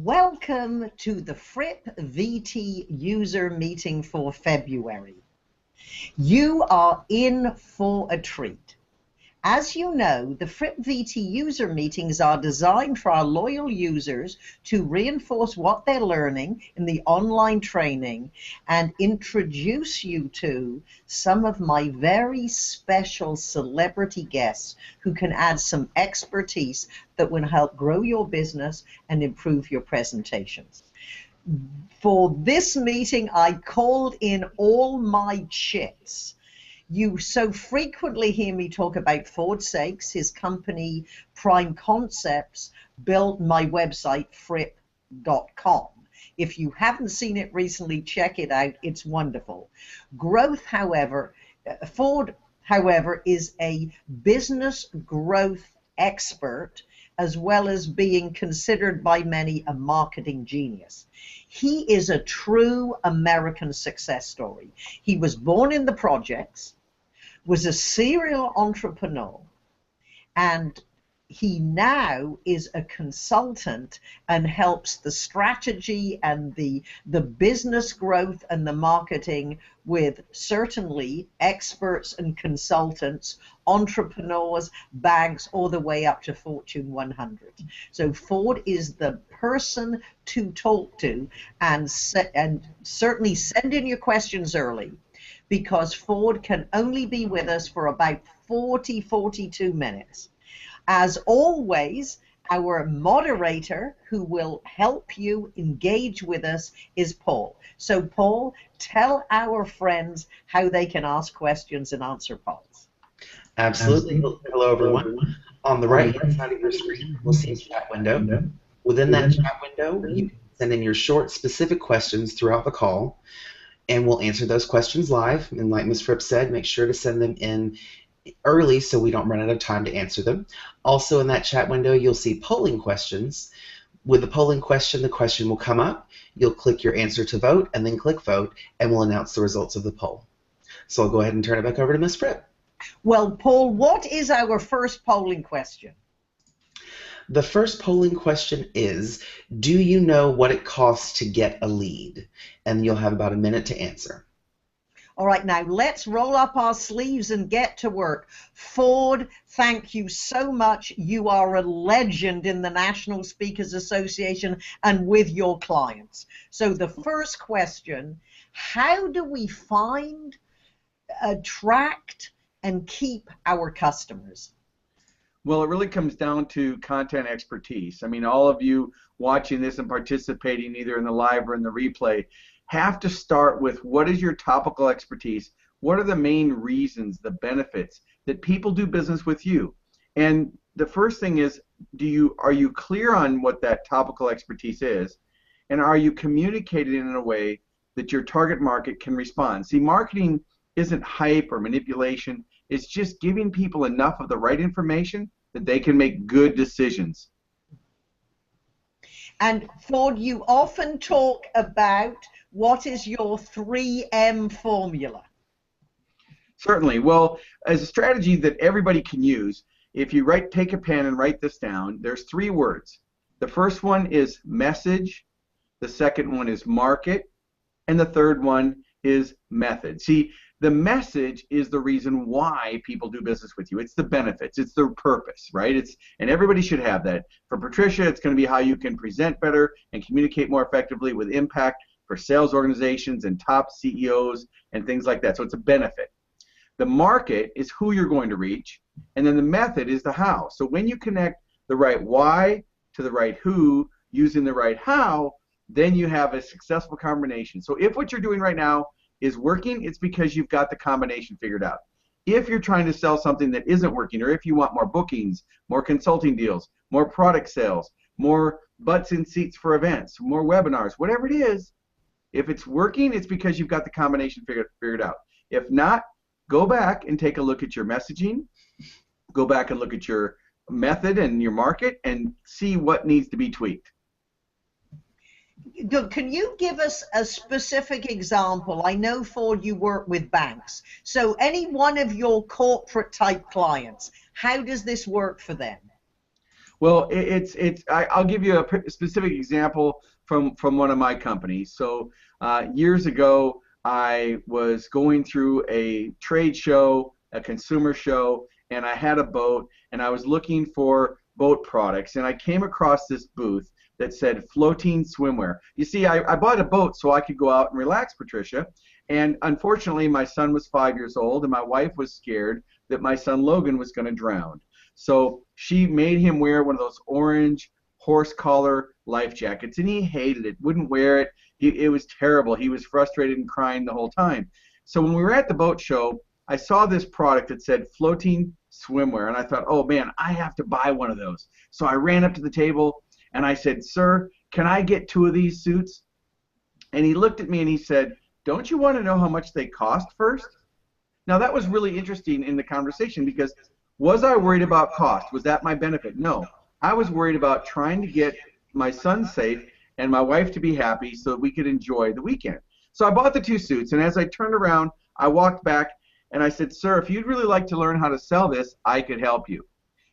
Welcome to the FrippVT user meeting for February. You are in for a treat. As you know, the FrippVT user meetings are designed for our loyal users to reinforce what they're learning in the online training and introduce you to some of my very special celebrity guests who can add some expertise that will help grow your business and improve your presentations. For this meeting, I called in all my chits. You so frequently hear me talk about Ford Saeks, his company Prime Concepts built my website fripp.com. If you haven't seen it recently, check it out. It's wonderful. Ford, however, is a business growth expert as well as being considered by many a marketing genius. He is a true American success story. He was born in the projects, was a serial entrepreneur, and he now is a consultant and helps the strategy and the business growth and the marketing with certainly experts and consultants, entrepreneurs, banks, all the way up to Fortune 100. So Ford is the person to talk to, and certainly send in your questions early, because Ford can only be with us for about 42 minutes. As always, our moderator who will help you engage with us is Paul. So Paul, tell our friends how they can ask questions and answer polls. Absolutely. Hello, everyone. On the right-hand side of your screen, we'll see a chat window. Within that chat window, you can send in your short, specific questions throughout the call, and we'll answer those questions live. And like Ms. Fripp said, make sure to send them in early so we don't run out of time to answer them. Also in that chat window, you'll see polling questions. With the polling question, the question will come up. You'll click your answer to vote, and then click vote, and we'll announce the results of the poll. So I'll go ahead and turn it back over to Ms. Fripp. Well, Paul, what is our first polling question? The first polling question is, do you know what it costs to get a lead? And you'll have about a minute to answer. All right, now let's roll up our sleeves and get to work. Ford, thank you so much. You are a legend in the National Speakers Association and with your clients. So the first question, how do we find, attract, and keep our customers? Well, it really comes down to content expertise. I mean, all of you watching this and participating either in the live or in the replay have to start with, what is your topical expertise? What are the main reasons, the benefits that people do business with you? And the first thing is, are you clear on what that topical expertise is? And are you communicating in a way that your target market can respond? See, marketing isn't hype or manipulation. It's just giving people enough of the right information that they can make good decisions. And Ford, you often talk about what is your 3M formula? Certainly. Well, as a strategy that everybody can use, if you take a pen and write this down, there's 3 words. The first one is message, the second one is market, and the third one is method. See, the message is the reason why people do business with you. It's the benefits. It's the purpose, right? And everybody should have that. For Patricia, it's going to be how you can present better and communicate more effectively with impact for sales organizations and top CEOs and things like that. So it's a benefit. The market is who you're going to reach, and then the method is the how. So when you connect the right why to the right who using the right how, then you have a successful combination. So if what you're doing right now is working, it's because you've got the combination figured out. If you're trying to sell something that isn't working, or if you want more bookings, more consulting deals, more product sales, more butts in seats for events, more webinars, whatever it is, if it's working, it's because you've got the combination figured out. If not, go back and take a look at your messaging, go back and look at your method and your market, and see what needs to be tweaked. Can you give us a specific example? I know, Ford, you work with banks. So any one of your corporate type clients, how does this work for them? Well, I'll give you a specific example from one of my companies. So years ago, I was going through a trade show, a consumer show, and I had a boat, and I was looking for boat products, and I came across this booth that said floating swimwear. You see, I bought a boat so I could go out and relax, Patricia, and unfortunately, my son was 5 years old, and my wife was scared that my son Logan was going to drown. So she made him wear one of those orange horse collar life jackets, and he hated it, wouldn't wear it. It was terrible. He was frustrated and crying the whole time. So when we were at the boat show, I saw this product that said floating swimwear, and I thought, oh man, I have to buy one of those. So I ran up to the table and I said, sir, can I get 2 of these suits? And he looked at me and he said, don't you want to know how much they cost first? Now that was really interesting in the conversation, because was I worried about cost? Was that my benefit? No. I was worried about trying to get my son safe and my wife to be happy so that we could enjoy the weekend. So I bought the 2 suits, and as I turned around, I walked back and I said, sir, if you'd really like to learn how to sell this, I could help you.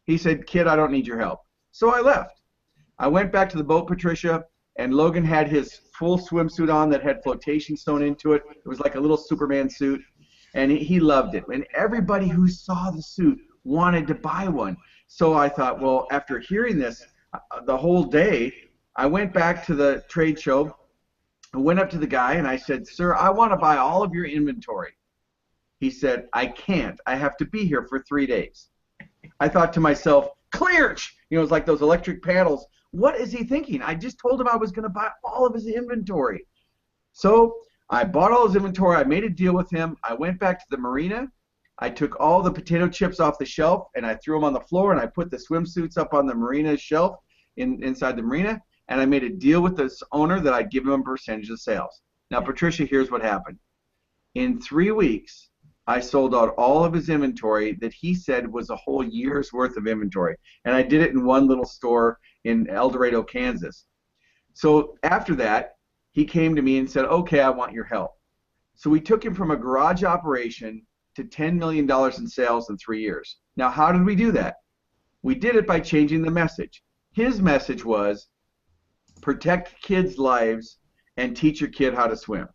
He said, kid, I don't need your help. So I left. I went back to the boat, Patricia, and Logan had his full swimsuit on that had flotation sewn into it. It was like a little Superman suit, and he loved it. And everybody who saw the suit wanted to buy one. So I thought, well, after hearing this the whole day, I went back to the trade show. I went up to the guy and I said, sir, I want to buy all of your inventory. He said, I can't. I have to be here for 3 days. I thought to myself, clearch! You know, it's like those electric paddles. What is he thinking? I just told him I was going to buy all of his inventory. So I bought all his inventory. I made a deal with him. I went back to the marina. I took all the potato chips off the shelf and I threw them on the floor, and I put the swimsuits up on the marina shelf inside the marina, and I made a deal with this owner that I'd give him a percentage of sales. Now, Patricia, here's what happened. In 3 weeks, I sold out all of his inventory that he said was a whole year's worth of inventory, and I did it in one little store in El Dorado, Kansas. So after that, he came to me and said, okay, I want your help. So we took him from a garage operation to $10 million in sales in 3 years. Now, how did we do that? We did it by changing the message. His message was, protect kids' lives and teach your kid how to swim.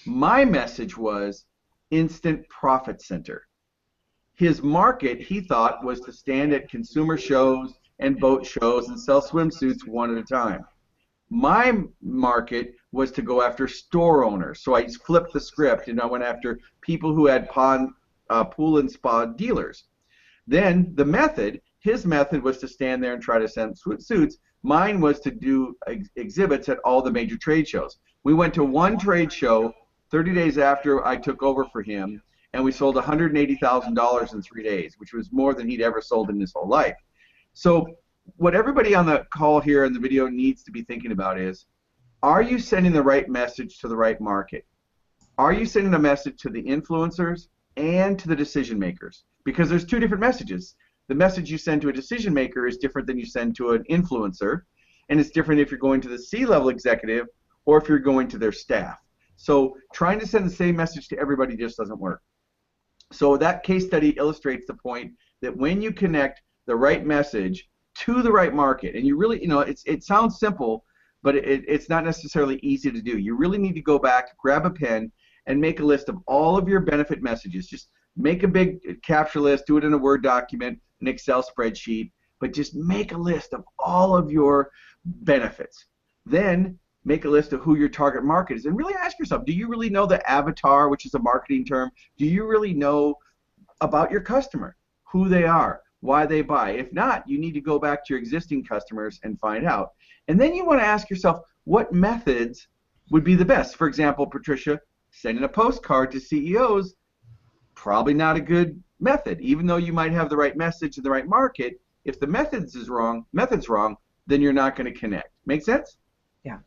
My message was, instant profit center. His market, he thought, was to stand at consumer shows and boat shows and sell swimsuits one at a time. My market was to go after store owners. So I flipped the script and I went after people who had pool and spa dealers. Then the method, his method was to stand there and try to sell suits. Mine was to do exhibits at all the major trade shows. We went to one trade show 30 days after I took over for him, and we sold $180,000 in 3 days, which was more than he'd ever sold in his whole life. So what everybody on the call here in the video needs to be thinking about is, are you sending the right message to the right market? Are you sending a message to the influencers and to the decision makers? Because there's 2 different messages. The message you send to a decision maker is different than you send to an influencer, and it's different if you're going to the C-level executive or if you're going to their staff. So trying to send the same message to everybody just doesn't work. So that case study illustrates the point that when you connect the right message to the right market, and you really, it sounds simple, but it's not necessarily easy to do. You really need to go back, grab a pen, and make a list of all of your benefit messages. Just make a big capture list, do it in a Word document, an Excel spreadsheet, but just make a list of all of your benefits. Then make a list of who your target market is, and really ask yourself, do you really know the avatar, which is a marketing term? Do you really know about your customer, who they are, why they buy? If not, you need to go back to your existing customers and find out. And then you want to ask yourself, what methods would be the best? For example, Patricia, sending a postcard to CEOs, probably not a good method. Even though you might have the right message in the right market, if the method's wrong, then you're not going to connect. Make sense? Yeah.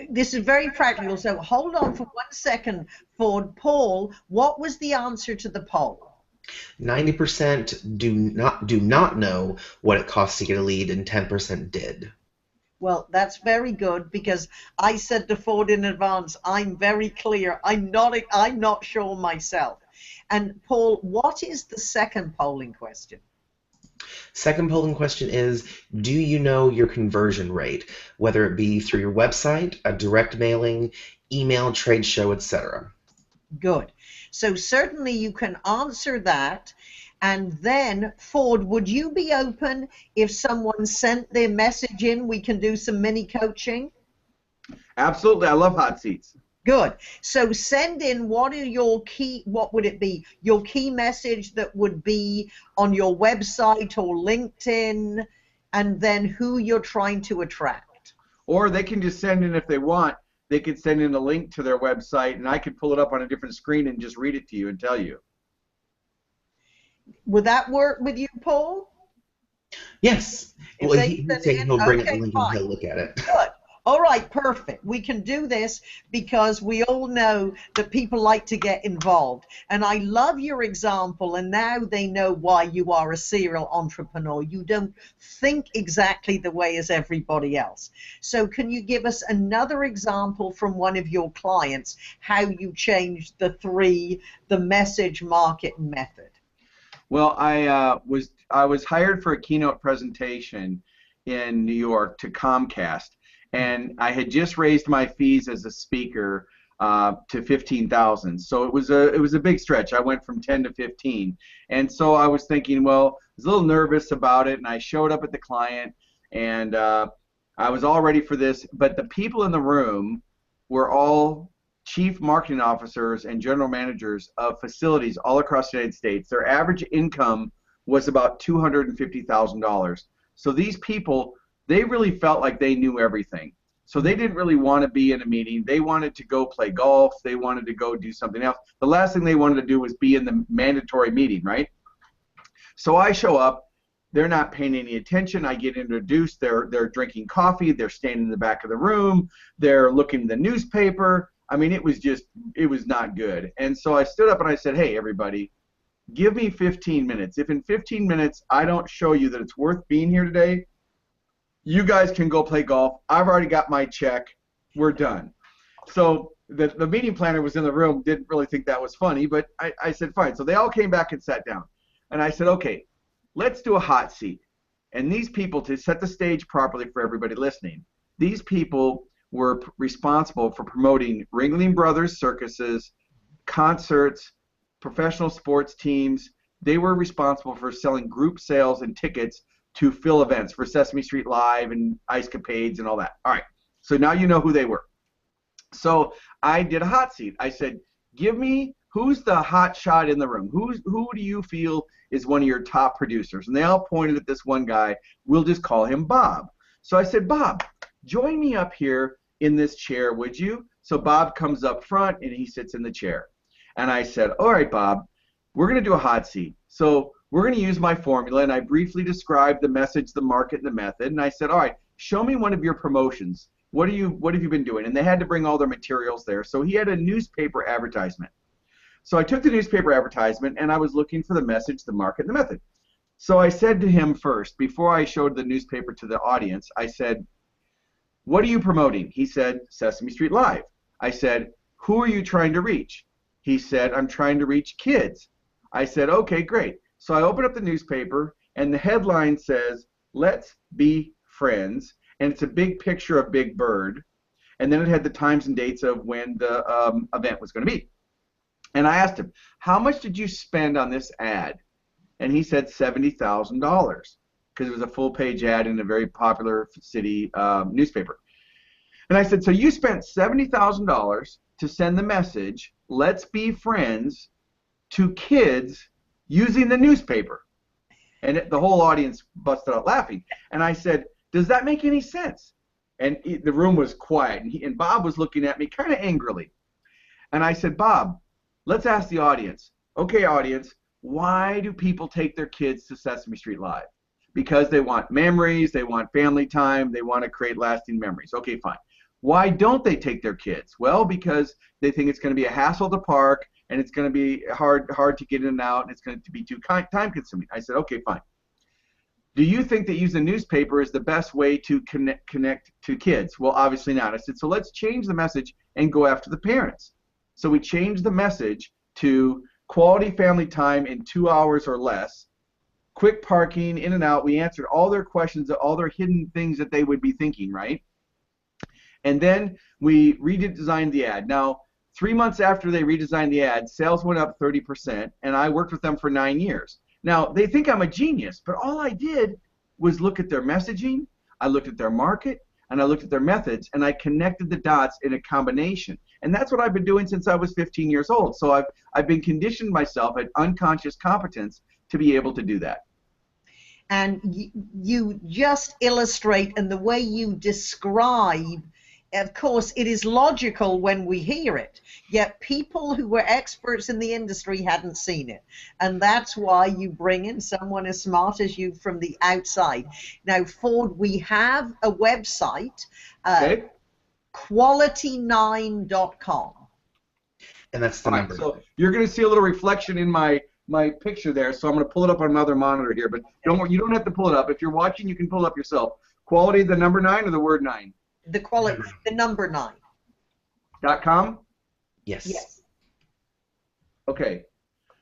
This is very practical, so hold on for 1 second, Ford. Paul, what was the answer to the poll? 90% do not know what it costs to get a lead, and 10% did. Well, that's very good, because I said to Ford in advance, I'm very clear. I'm not sure myself. And Paul, what is the second polling question? Second polling question is, do you know your conversion rate, whether it be through your website, a direct mailing, email, trade show, etc.? Good. So certainly you can answer that. And then, Ford, would you be open if someone sent their message in? We can do some mini coaching. Absolutely. I love hot seats. Good. So send in what would it be? Your key message that would be on your website or LinkedIn, and then who you're trying to attract. Or they can just send in, if they want, they could send in a link to their website, and I could pull it up on a different screen and just read it to you and tell you. Would that work with you, Paul? Yes. If Well, they he's send saying in, he'll bring up the okay, link and fine. he'll look at it. Good. All right, perfect. We can do this because we all know that people like to get involved. And I love your example, and now they know why you are a serial entrepreneur. You don't think exactly the way as everybody else. So can you give us another example from one of your clients, how you changed the message, market, and method? Well, I was hired for a keynote presentation in New York to Comcast, and I had just raised my fees as a speaker to 15,000. So it was a big stretch. I went from 10 to 15, and so I was thinking, well, I was a little nervous about it, and I showed up at the client, and I was all ready for this, but the people in the room were all chief marketing officers and general managers of facilities all across the United States. Their average income was about $250,000. So these people, they really felt like they knew everything. So they didn't really want to be in a meeting. They wanted to go play golf. They wanted to go do something else. The last thing they wanted to do was be in the mandatory meeting, right? So I show up. They're not paying any attention. I get introduced. They're drinking coffee. They're standing in the back of the room. They're looking at the newspaper. I mean, it was not good. And so I stood up and I said, hey, everybody, give me 15 minutes. If in 15 minutes I don't show you that it's worth being here today, you guys can go play golf. I've already got my check. We're done. So the meeting planner was in the room, didn't really think that was funny, but I said, fine. So they all came back and sat down. And I said, okay, let's do a hot seat. And these people, to set the stage properly for everybody listening, these people were responsible for promoting Ringling Brothers circuses, concerts, professional sports teams. They were responsible for selling group sales and tickets to fill events for Sesame Street Live and Ice Capades and all that. All right, so now you know who they were. So I did a hot seat. I said, give me, who's the hot shot in the room? Who do you feel is one of your top producers? And they all pointed at this one guy. We'll just call him Bob. So I said, Bob, join me up here in this chair, would you? So Bob comes up front and he sits in the chair. And I said, all right, Bob, we're going to do a hot seat. So we're going to use my formula. And I briefly described the message, the market, and the method. And I said, all right, show me one of your promotions. What have you been doing? And they had to bring all their materials there. So he had a newspaper advertisement. So I took the newspaper advertisement and I was looking for the message, the market, and the method. So I said to him first, before I showed the newspaper to the audience, I said, what are you promoting? He said, Sesame Street Live. I said, who are you trying to reach? He said, I'm trying to reach kids. I said, okay, great. So I opened up the newspaper and the headline says, let's be friends. And it's a big picture of Big Bird. And then it had the times and dates of when the event was going to be. And I asked him, how much did you spend on this ad? And he said $70,000 because it was a full-page ad in a very popular city newspaper. And I said, so you spent $70,000 to send the message, let's be friends, to kids using the newspaper. And the whole audience busted out laughing. And I said, does that make any sense? And the room was quiet. And Bob was looking at me kind of angrily. And I said, Bob, let's ask the audience. Okay, audience, why do people take their kids to Sesame Street Live? Because they want memories, they want family time, they want to create lasting memories. Okay, fine. Why don't they take their kids? Well, because they think it's going to be a hassle to park, and it's going to be hard to get in and out, and it's going to be too time consuming. I said, okay, fine. Do you think that using the newspaper is the best way to connect to kids? Well, obviously not. I said, so let's change the message and go after the parents. So we changed the message to quality family time in 2 hours or less, quick parking, in and out. We answered all their questions, all their hidden things that they would be thinking, right? And then we redesigned the ad. Now, 3 months after they redesigned the ad, sales went up 30%, and I worked with them for 9 years. Now, they think I'm a genius, but all I did was look at their messaging, I looked at their market, and I looked at their methods, and I connected the dots in a combination. And that's what I've been doing since I was 15 years old. So I've been conditioned myself at unconscious competence to be able to do that. And you just illustrate, and the way you describe, of course, it is logical when we hear it, yet people who were experts in the industry hadn't seen it. And that's why you bring in someone as smart as you from the outside. Now, Ford, we have a website, Okay. quality9.com. And that's the All right, number. so you're going to see a little reflection in my picture there, so I'm going to pull it up on my other monitor here, but don't worry, you don't have to pull it up. If you're watching, you can pull it up yourself. Quality, the number 9 or the word 9? The number 9. .com? Yes. Yes. Okay,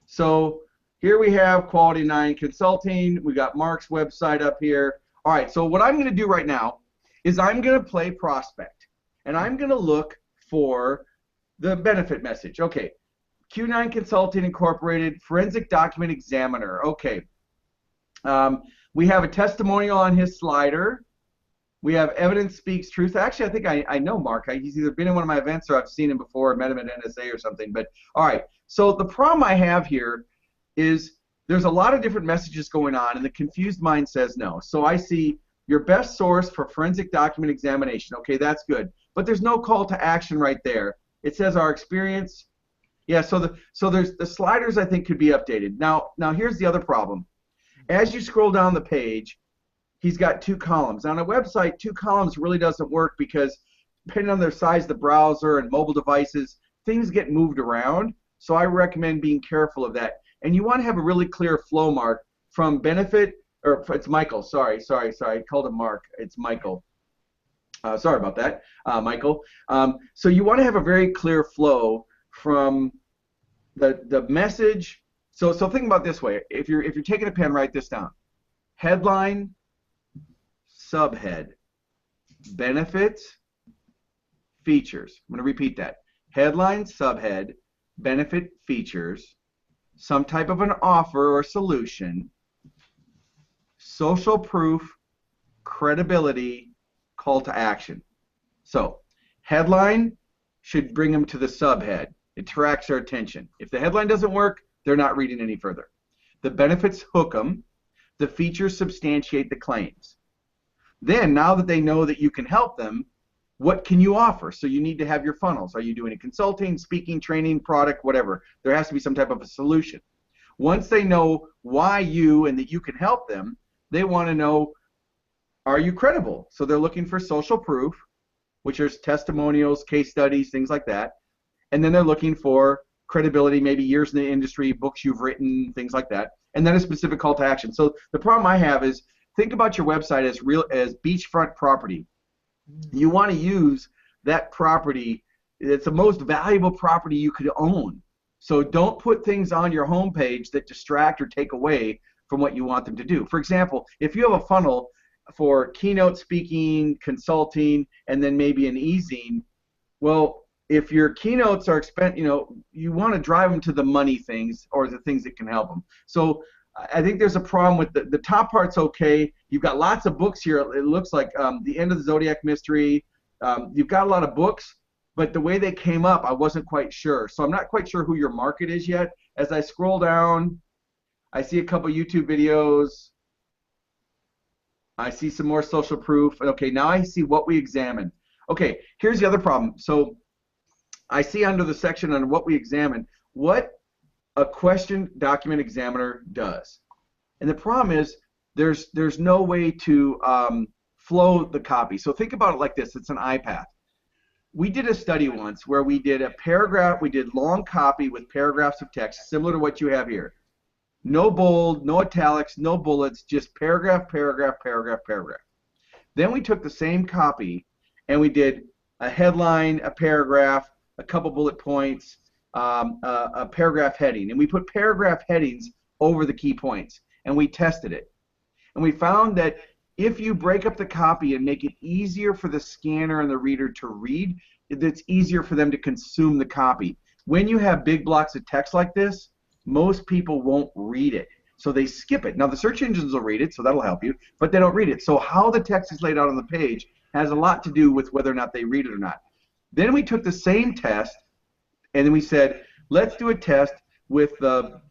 so here we have Quality 9 Consulting. We got Mark's website up here. All right, so what I'm going to do right now is I'm going to play prospect, and I'm going to look for the benefit message. Okay, Q9 Consulting Incorporated, Forensic Document Examiner. Okay, we have a testimonial on his slider. We have Evidence Speaks Truth. Actually, I think I know Mark. He's either been in one of my events or I've seen him before, met him at NSA or something. But all right, so the problem I have here is there's a lot of different messages going on, and the confused mind says no. So I see your best source for forensic document examination. Okay, that's good. But there's no call to action right there. It says our experience. Yeah, so there's the sliders I think could be updated. Now here's the other problem. As you scroll down the page, he's got 2 columns. On a website, 2 columns really doesn't work because depending on the size of the browser and mobile devices, things get moved around. So I recommend being careful of that. And you want to have a really clear flow, Mark, from benefit, or it's Michael, sorry, I called him Mark, it's Michael. Sorry about that, Michael. So you want to have a very clear flow from the message. So think about it this way. If you're taking a pen, write this down. Headline, subhead, benefits, features. I'm going to repeat that. Headline, subhead, benefit, features, some type of an offer or solution, social proof, credibility, call to action. So headline should bring them to the subhead. It attracts their attention. If the headline doesn't work, they're not reading any further. The benefits hook them. The features substantiate the claims. Then, now that they know that you can help them, what can you offer? So you need to have your funnels. Are you doing a consulting, speaking, training, product, whatever? There has to be some type of a solution. Once they know why you and that you can help them, they want to know, are you credible? So they're looking for social proof, which is testimonials, case studies, things like that. And then they're looking for credibility, maybe years in the industry, books you've written, things like that. And then a specific call to action. So the problem I have is, think about your website as beachfront property. You want to use that property. It's the most valuable property you could own. So don't put things on your homepage that distract or take away from what you want them to do. For example, if you have a funnel for keynote speaking, consulting, and then maybe an e-zine, well, if your keynotes are you want to drive them to the money things or the things that can help them. So I think there's a problem with the top part's okay. You've got lots of books here. It looks like The End of the Zodiac Mystery. You've got a lot of books, but the way they came up, I wasn't quite sure. So I'm not quite sure who your market is yet. As I scroll down, I see a couple YouTube videos. I see some more social proof. Okay, now I see what we examine. Okay, here's the other problem. So I see under the section on what we examine, what a question document examiner does. And the problem is there's no way to flow the copy. So think about it like this. It's an iPath. We did a study once where we did a paragraph, we did long copy with paragraphs of text similar to what you have here. No bold, no italics, no bullets, just paragraph, paragraph, paragraph, paragraph. Then we took the same copy and we did a headline, a paragraph, a couple bullet points, a paragraph heading, and we put paragraph headings over the key points. and we tested it. And we found that if you break up the copy and make it easier for the scanner and the reader to read, it's easier for them to consume the copy. When you have big blocks of text like this, most people won't read it, so they skip it. Now the search engines will read it, so that'll help you, but they don't read it. So how the text is laid out on the page has a lot to do with whether or not they read it or not. Then we took the same test, and then we said, let's do a test with the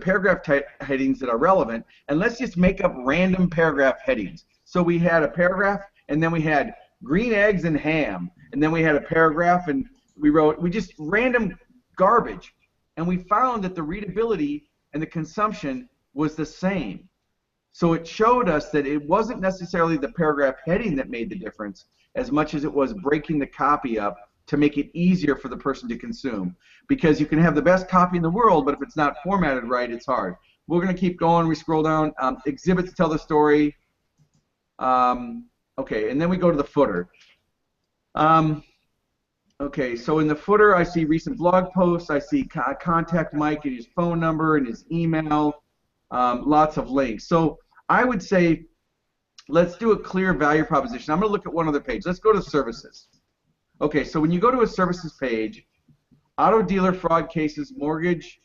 paragraph headings that are relevant, and let's just make up random paragraph headings. So we had a paragraph, and then we had green eggs and ham, and then we had a paragraph, and we just random garbage, and we found that the readability and the consumption was the same. So it showed us that it wasn't necessarily the paragraph heading that made the difference as much as it was breaking the copy up to make it easier for the person to consume. Because you can have the best copy in the world, but if it's not formatted right, it's hard. We're going to keep going. We scroll down. Exhibits tell the story. Okay, and then we go to the footer. Okay, so in the footer, I see recent blog posts. I see contact Mike and his phone number and his email. Lots of links. So I would say let's do a clear value proposition. I'm going to look at one other page. Let's go to services. Okay, so when you go to a services page, auto dealer fraud cases, mortgage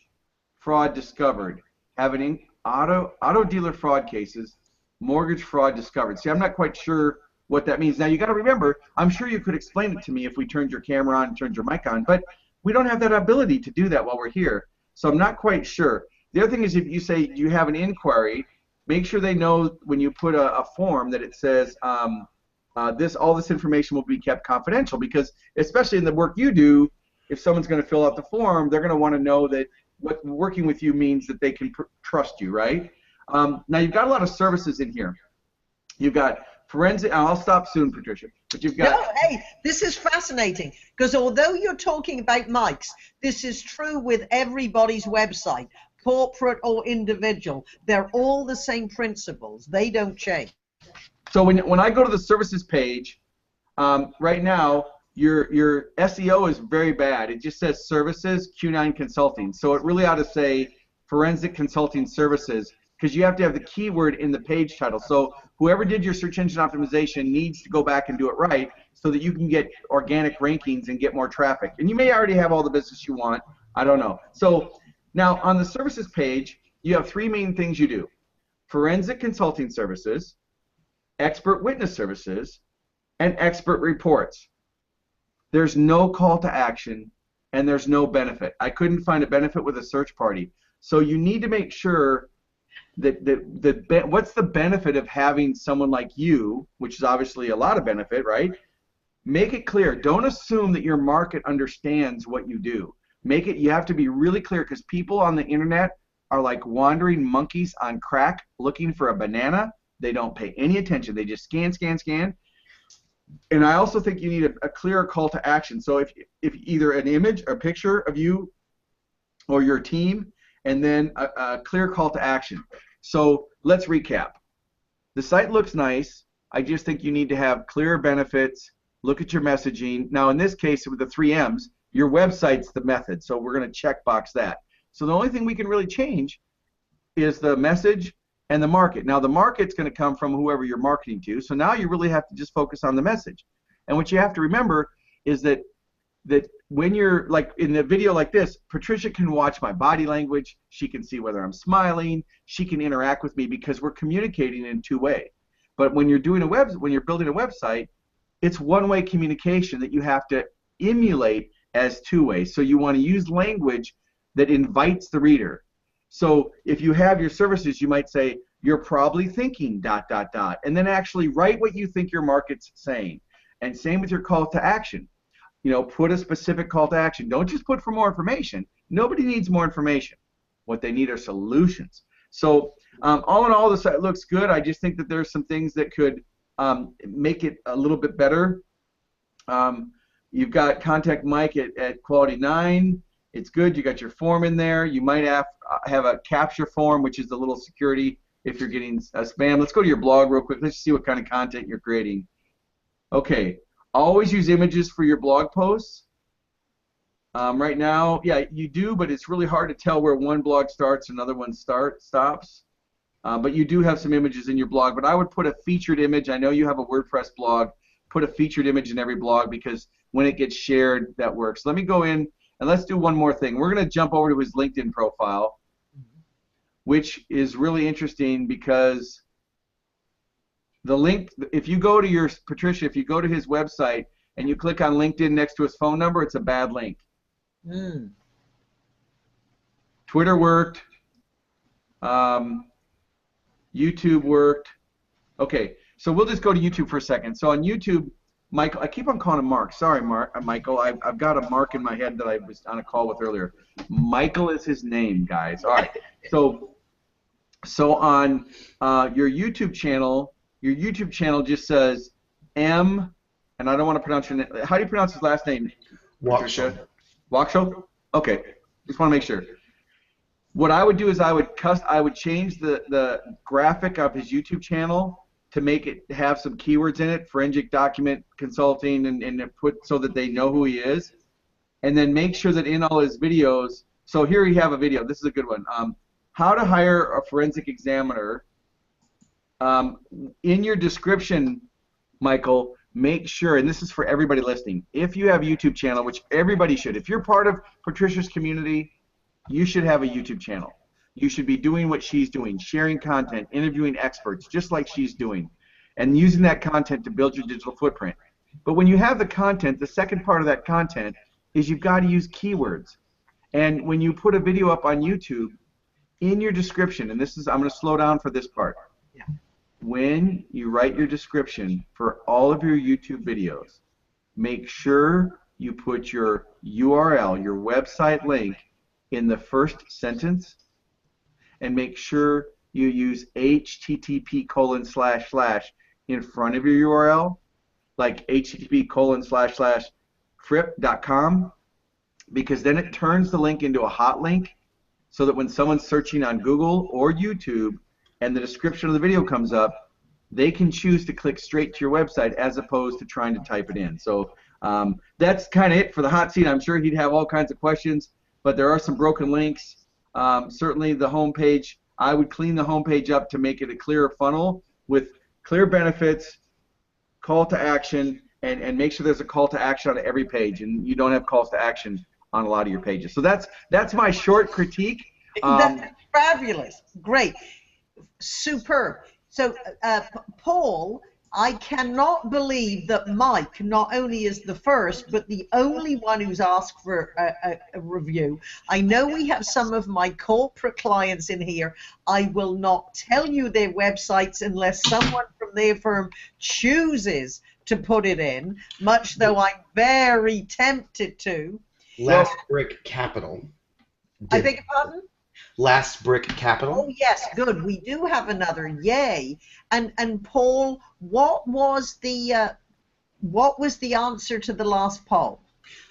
fraud discovered. Have an auto dealer fraud cases, mortgage fraud discovered. See, I'm not quite sure what that means. Now you got to remember, I'm sure you could explain it to me if we turned your camera on and turned your mic on, but we don't have that ability to do that while we're here. So I'm not quite sure. The other thing is, if you say you have an inquiry, make sure they know when you put a form that it says all this information will be kept confidential, because especially in the work you do, if someone's going to fill out the form, they're going to want to know that what working with you means that they can trust you, right? Now you've got a lot of services in here. You've got forensic. I'll stop soon, Patricia. But you've got. No, hey, this is fascinating, because although you're talking about mics, this is true with everybody's website, corporate or individual. They're all the same principles. They don't change. So when I go to the services page, right now your SEO is very bad. It just says services Q9 Consulting. So it really ought to say Forensic Consulting Services, because you have to have the keyword in the page title. So whoever did your search engine optimization needs to go back and do it right so that you can get organic rankings and get more traffic. And you may already have all the business you want. I don't know. So now on the services page, you have three main things you do: forensic consulting services, expert witness services, and expert reports. There's no call to action, and there's no benefit. I couldn't find a benefit with a search party. So you need to make sure that what's the benefit of having someone like you, which is obviously a lot of benefit, right? Make it clear. Don't assume that your market understands what you do. Make it, you have to be really clear, because people on the internet are like wandering monkeys on crack looking for a banana. They don't pay any attention. They just scan, scan, scan. And I also think you need a clearer call to action. So if either an image, a picture of you or your team, and then a clear call to action. So let's recap. The site looks nice. I just think you need to have clearer benefits. Look at your messaging. Now in this case with the 3 M's, your website's the method. So we're going to checkbox that. So the only thing we can really change is the message and the market. Now the market's going to come from whoever you're marketing to. So now you really have to just focus on the message. And what you have to remember is that when you're like in a video like this, Patricia can watch my body language. She can see whether I'm smiling. She can interact with me because we're communicating in two-way. But when you're doing when you're building a website, it's one-way communication that you have to emulate as two-way. So you want to use language that invites the reader. So if you have your services, you might say, you're probably thinking ... and then actually write what you think your market's saying. And same with your call to action. You know, put a specific call to action. Don't just put for more information. Nobody needs more information. What they need are solutions. So all in all, the site looks good. I just think that there's some things that could make it a little bit better. You've got contact Mike at Quality 9. It's good. You got your form in there. You might have a capture form, which is a little security if you're getting spam. Let's go to your blog real quick. Let's see what kind of content you're creating. Okay. Always use images for your blog posts. Right now, yeah, you do, but it's really hard to tell where one blog starts and another one stops. But you do have some images in your blog. But I would put a featured image. I know you have a WordPress blog. Put a featured image in every blog because when it gets shared, that works. Let me go in and let's do one more thing. We're going to jump over to his LinkedIn profile, which is really interesting because the link, if you go to Patricia, if you go to his website and you click on LinkedIn next to his phone number, it's a bad link. Twitter worked. YouTube worked. Okay, so we'll just go to YouTube for a second. So on YouTube, Michael, I keep on calling him Mark. Sorry, Michael. I've got a Mark in my head that I was on a call with earlier. Michael is his name, guys. All right. So on your YouTube channel just says M, and I don't want to pronounce your name. How do you pronounce his last name? Waksho. Waksho? Okay. Just want to make sure. What I would do is I would change the graphic of his YouTube channel to make it have some keywords in it, forensic document consulting, and put so that they know who he is, and then make sure that in all his videos. So here you have a video. This is a good one. How to hire a forensic examiner. In your description, Michael, make sure, and this is for everybody listening, if you have a YouTube channel, which everybody should, if you're part of Patricia's community, you should have a YouTube channel. You should be doing what she's doing, sharing content, interviewing experts, just like she's doing, and using that content to build your digital footprint. But when you have the content, the second part of that content is you've got to use keywords. And when you put a video up on YouTube, in your description, and this is, I'm going to slow down for this part. Yeah. When you write your description for all of your YouTube videos, make sure you put your URL, your website link, in the first sentence, and make sure you use http:// in front of your URL, like http://fripp.com, because then it turns the link into a hot link so that when someone's searching on Google or YouTube and the description of the video comes up, they can choose to click straight to your website as opposed to trying to type it in. So that's kind of it for the hot seat. I'm sure he'd have all kinds of questions, but there are some broken links. Certainly the homepage, I would clean the homepage up to make it a clearer funnel with clear benefits, call to action, and make sure there's a call to action on every page, and you don't have calls to action on a lot of your pages. So that's my short critique. That's fabulous. Great. Superb. So, Paul, I cannot believe that Mike not only is the first, but the only one who's asked for a review. I know we have some of my corporate clients in here. I will not tell you their websites unless someone from their firm chooses to put it in, much though I'm very tempted to. Last Brick Capital. I beg your pardon? Last Brick Capital. Oh yes, good. We do have another. Yay! And Paul, what was the answer to the last poll?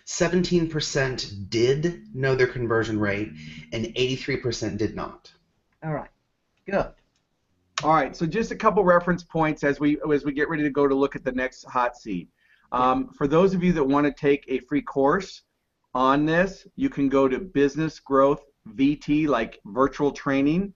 17% did know their conversion rate, and 83% did not. All right, good. All right, so just a couple reference points as we get ready to go to look at the next hot seat. For those of you that want to take a free course on this, you can go to Business Growth VT, like virtual training,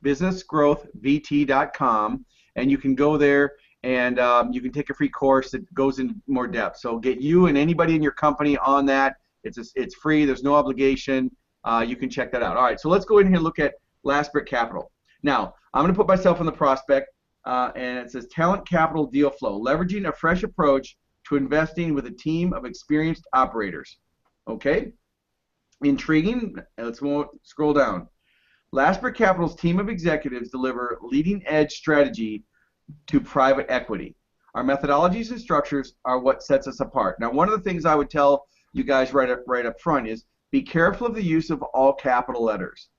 businessgrowthvt.com, and you can go there and you can take a free course that goes into more depth. So get you and anybody in your company on that. It's free. There's no obligation. You can check that out. All right, so let's go in here and look at Last Brick Capital. Now, I'm going to put myself in the prospect, and it says Talent Capital Deal Flow, leveraging a fresh approach to investing with a team of experienced operators. Okay? Intriguing. Let's scroll down. Last Brick Capital's team of executives deliver leading-edge strategy to private equity. Our methodologies and structures are what sets us apart. Now, one of the things I would tell you guys right up front is be careful of the use of all capital letters.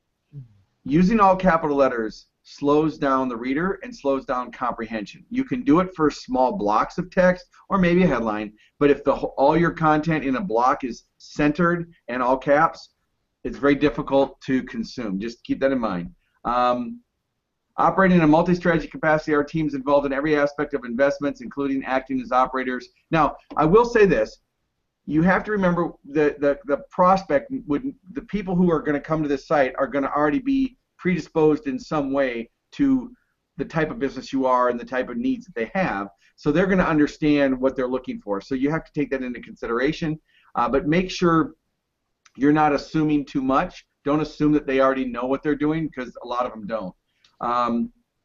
Using all capital letters slows down the reader and slows down comprehension. You can do it for small blocks of text or maybe a headline, but if all your content in a block is centered and all caps, it's very difficult to consume. Just keep that in mind. Operating in a multi-strategy capacity, our team's involved in every aspect of investments, including acting as operators. Now, I will say this. you have to remember the prospect the people who are going to come to this site are going to already be predisposed in some way to the type of business you are and the type of needs that they have. So they're going to understand what they're looking for. So you have to take that into consideration, but make sure you're not assuming too much. Don't assume that they already know what they're doing, because a lot of them don't.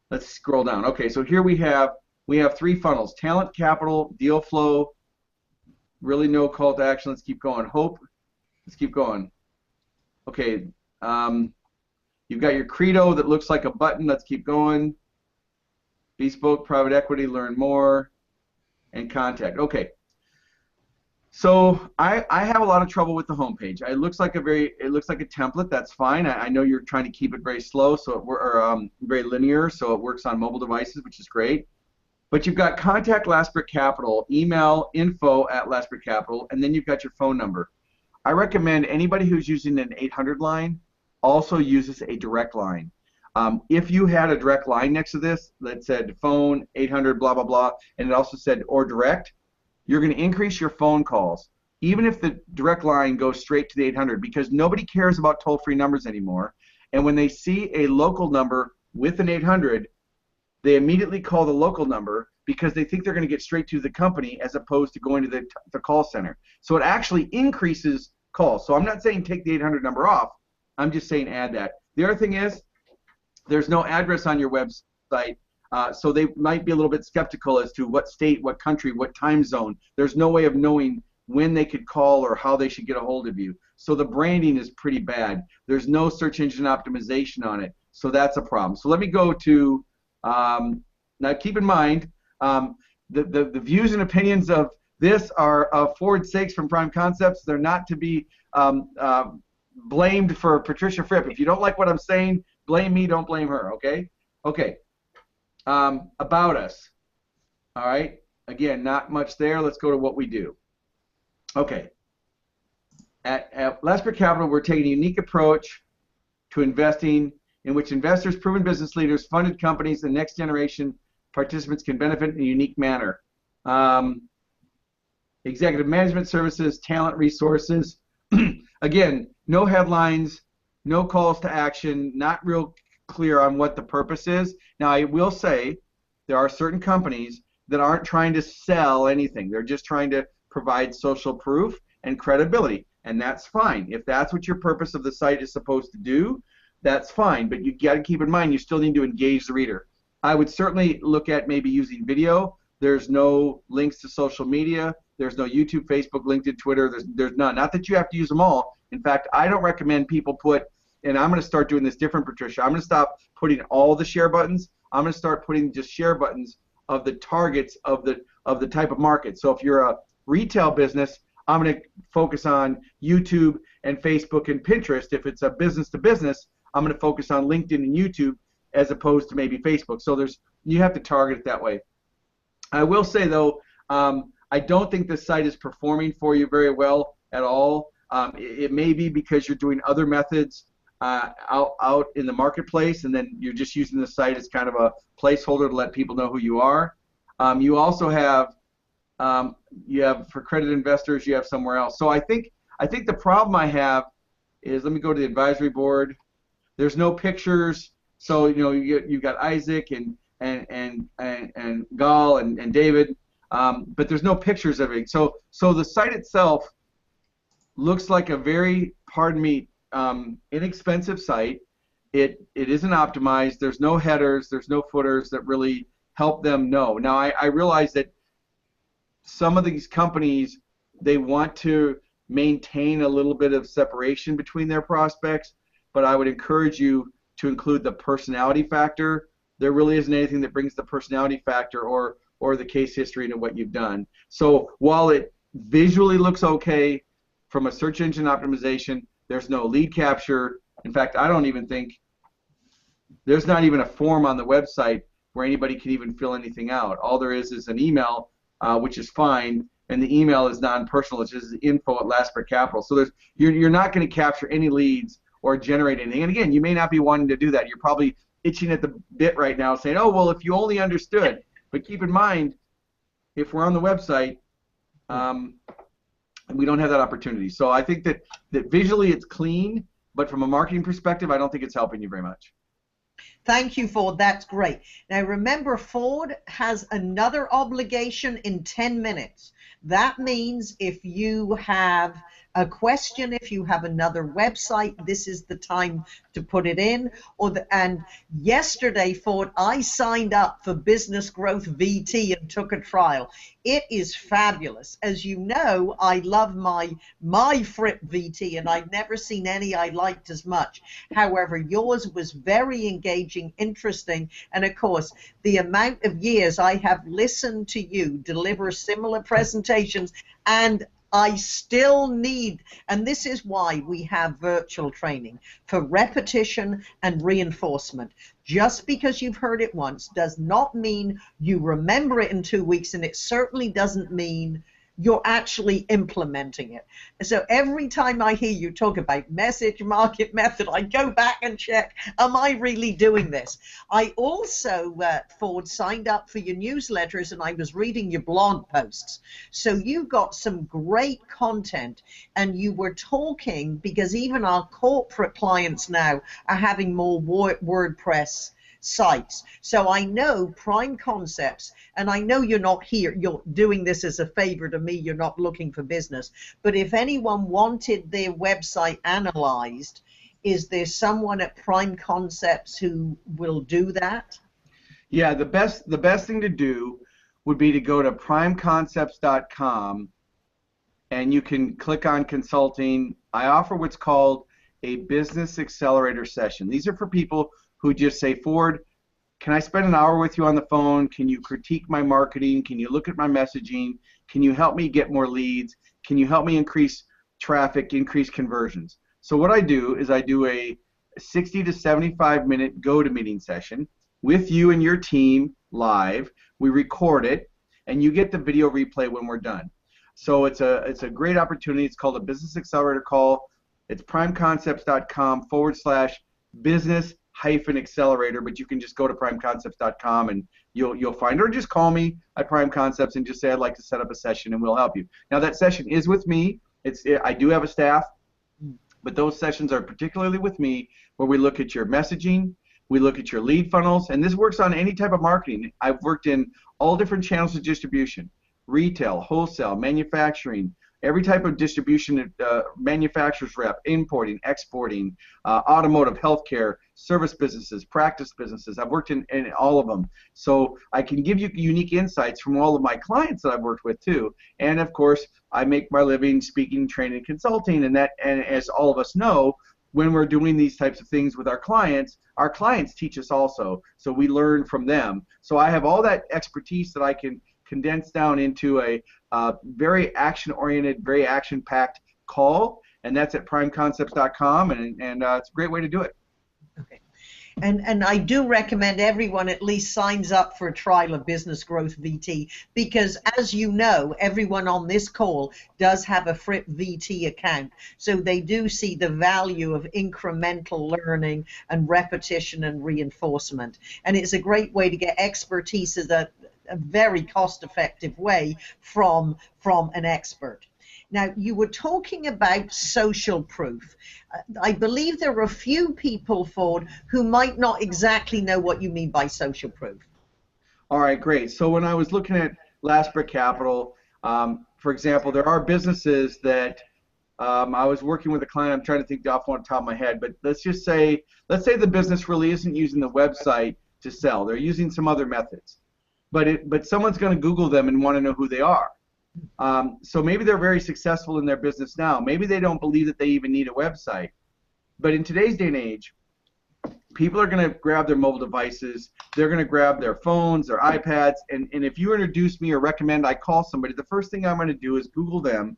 Let's scroll down. Okay, so here we have 3 funnels: talent, capital, deal flow. Really no call to action. Let's keep going. Hope. Let's keep going. Okay. You've got your credo that looks like a button. Let's keep going. Bespoke, private equity, learn more, and contact. Okay. So I have a lot of trouble with the homepage. It looks like a template. That's fine. I know you're trying to keep it very slow, very linear, so it works on mobile devices, which is great. But you've got contact Lastbrick Capital, email info@Lastbrick Capital, and then you've got your phone number. I recommend anybody who's using an 800 line also uses a direct line. If you had a direct line next to this that said phone 800 blah blah blah, and it also said or direct, you're going to increase your phone calls, even if the direct line goes straight to the 800, because nobody cares about toll-free numbers anymore. And when they see a local number with an 800, they immediately call the local number because they think they're going to get straight to the company as opposed to going to the call center. So it actually increases calls. So I'm not saying take the 800 number off. I'm just saying add that. The other thing is there's no address on your website, so they might be a little bit skeptical as to what state, what country, what time zone. There's no way of knowing when they could call or how they should get a hold of you. So the branding is pretty bad. There's no search engine optimization on it. So that's a problem. So let me go to now keep in mind, the views and opinions of this are Ford Saeks from Prime Concepts. They're not to be blamed for Patricia Fripp. If you don't like what I'm saying, blame me, don't blame her, okay? Okay. About us. All right. Again, not much there. Let's go to what we do. Okay. At Lastbrick Capital, we're taking a unique approach to investing in which investors, proven business leaders, funded companies, and next generation participants can benefit in a unique manner. Executive management services, talent resources. Again, no headlines, no calls to action, not real clear on what the purpose is. Now, I will say there are certain companies that aren't trying to sell anything. They're just trying to provide social proof and credibility, and that's fine. If that's what your purpose of the site is supposed to do, that's fine, but you got to keep in mind you still need to engage the reader. I would certainly look at maybe using video. There's no links to social media. There's no YouTube, Facebook, LinkedIn, Twitter. There's none. Not that you have to use them all. In fact, I don't recommend people put, and I'm going to start doing this different, Patricia. I'm going to stop putting all the share buttons. I'm going to start putting just share buttons of the targets of the type of market. So if you're a retail business, I'm going to focus on YouTube and Facebook and Pinterest. If it's a business to business, I'm going to focus on LinkedIn and YouTube as opposed to maybe Facebook. So you have to target it that way. I will say though, I don't think this site is performing for you very well at all. It may be because you're doing other methods out in the marketplace, and then you're just using the site as kind of a placeholder to let people know who you are. You also have for credit investors, you have somewhere else. So I think the problem I have is, let me go to the advisory board. There's no pictures, so you've got Isaac and Gal and David, but there's no pictures of it. So the site itself looks like a very, pardon me, inexpensive site. It isn't optimized. There's no headers. There's no footers that really help them know. Now I realize that some of these companies, they want to maintain a little bit of separation between their prospects, but I would encourage you to include the personality factor. There really isn't anything that brings the personality factor or the case history into what you've done. So while it visually looks okay from a search engine optimization, there's no lead capture. In fact, I don't even think there's not even a form on the website where anybody can even fill anything out. All there is an email, which is fine, and the email is non-personal. It's just info@Lastbrick Capital. So you're not going to capture any leads or generate anything. And again, you may not be wanting to do that. You're probably itching at the bit right now saying, oh, well, if you only understood. But keep in mind, if we're on the website, we don't have that opportunity. So I think that visually it's clean, but from a marketing perspective, I don't think it's helping you very much. Thank you, Ford. That's great. Now, remember, Ford has another obligation in 10 minutes. That means if you have a question, if you have another website, this is the time to put it in. And yesterday, Ford, I signed up for Business Growth VT and took a trial. It is fabulous. As you know, I love my FrippVT, and I've never seen any I liked as much. However, yours was very engaging, interesting, and of course, the amount of years I have listened to you deliver similar presentations, and I still need, and this is why we have virtual training, for repetition and reinforcement. Just because you've heard it once does not mean you remember it in 2 weeks, and it certainly doesn't mean you're actually implementing it. So every time I hear you talk about message, market, method, I go back and check, am I really doing this? I also, Ford, signed up for your newsletters, and I was reading your blog posts. So you got some great content, and you were talking, because even our corporate clients now are having more WordPress sites. So I know Prime Concepts, and I know you're not here, you're doing this as a favor to me, you're not looking for business, but if anyone wanted their website analyzed, is there someone at Prime Concepts who will do that? Yeah, the best thing to do would be to go to primeconcepts.com, and you can click on consulting. I offer what's called a business accelerator session. These are for people who just say, Ford, can I spend an hour with you on the phone? Can you critique my marketing? Can you look at my messaging? Can you help me get more leads? Can you help me increase traffic, increase conversions? So what I do is I do a 60 to 75 minute go-to-meeting session with you and your team live. We record it, and you get the video replay when we're done. So it's a great opportunity. It's called a business accelerator call. It's primeconcepts.com/business-accelerator, but you can just go to primeconcepts.com and you'll find it, or just call me at Prime Concepts and just say I'd like to set up a session, and we'll help you. Now that session is with me. I do have a staff, but those sessions are particularly with me, where we look at your messaging, we look at your lead funnels, and this works on any type of marketing. I've worked in all different channels of distribution: retail, wholesale, manufacturing, every type of distribution, manufacturer's rep, importing, exporting, automotive, healthcare, service businesses, practice businesses. I've worked in all of them. So I can give you unique insights from all of my clients that I've worked with too. And of course, I make my living speaking, training, consulting, and as all of us know, when we're doing these types of things with our clients teach us also. So we learn from them. So I have all that expertise that I can condense down into a very action-oriented, very action-packed call, and that's at primeconcepts.com, and it's a great way to do it. Okay. And I do recommend everyone at least signs up for a trial of Business Growth VT, because as you know, everyone on this call does have a FrippVT account, so they do see the value of incremental learning and repetition and reinforcement, and it's a great way to get expertise as a very cost-effective way from an expert. Now, you were talking about social proof. I believe there are a few people, Ford, who might not exactly know what you mean by social proof. All right, great. So when I was looking at Last Brick Capital, for example, there are businesses that I was working with a client. I'm trying to think off the top of my head, but let's say the business really isn't using the website to sell. They're using some other methods. But someone's going to Google them and want to know who they are. So maybe they're very successful in their business now. Maybe they don't believe that they even need a website. But in today's day and age, people are going to grab their mobile devices. They're going to grab their phones, their iPads. And if you introduce me or recommend I call somebody, the first thing I'm going to do is Google them